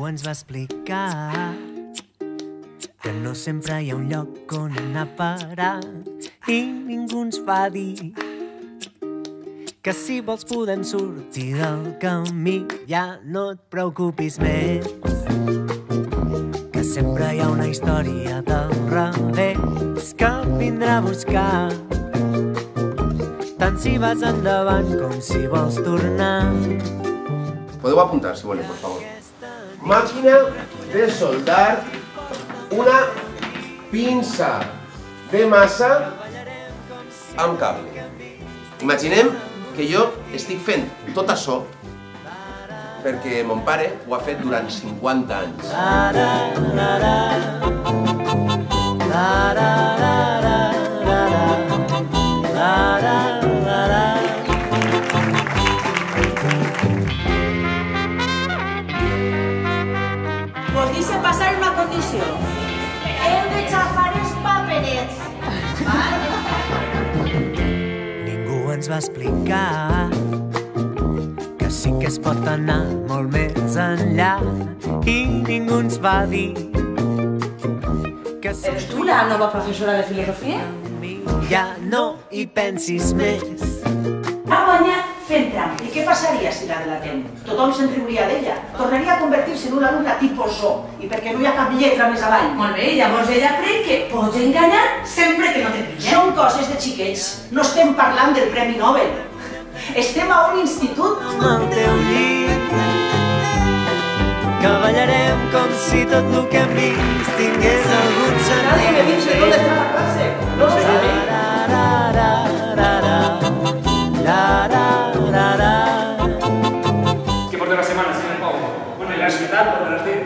Ningú ens va explicar que no sempre hi ha un lloc on anar a parar i ningú ens va dir que si vols podem sortir del camí. Ja no et preocupis més, que sempre hi ha una història del revés que vindrà a buscar, tant si vas endavant com si vols tornar. Podeu apuntar, si voleu, por favor. Màquina de soldar, una pinça de massa amb cable. Imaginem que jo estic fent tot això perquè mon pare ho ha fet durant 50 anys. Vos deixa passar una condició. Heu de xafar els paperets. Ningú ens va explicar que sí que es pot anar molt més enllà i ningú ens va dir que Eres tu la nova professora de filosofia? ja no hi pensis més. Ha guanyat fent trampa. I què passaria si la delatem? Tothom se'n riuria d'ella. Tornaria a convertir-se en una alumna tipus zo. I perquè no hi ha cap lletra més avall. Molt bé, llavors ella creu que pots enganyar sempre que no te pillen. Són coses de xiquets. No estem parlant del Premi Nobel. Estem a un institut. Amb el teu llit que ballarem com si tot el que hem vist tingués algun sentit. Nadie me dice dónde está la clase. No lo sabe. Es que porto una semana sin el pavo. Bueno, y la ansiedad, por decir.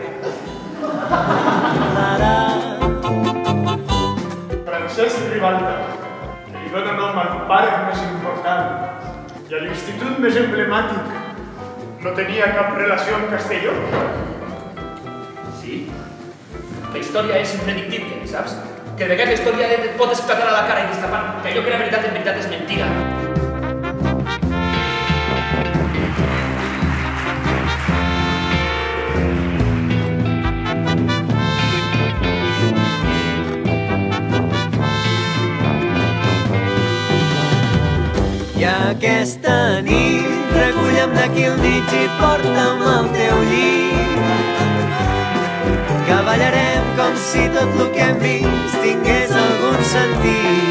Francesc Ribalta, que li dóna nom al pare més important i a l'institut més emblemàtic, no tenia cap relació amb Castelló? Sí. La història és impredictible, saps? Que de vegades la història et pot esclatar a la cara i destapar que allò que era veritat en veritat és mentira. I aquesta nit recollem d'aquí el mig i porta'm al teu llit que ballarem com si tot el que hem vist tingués algun sentit.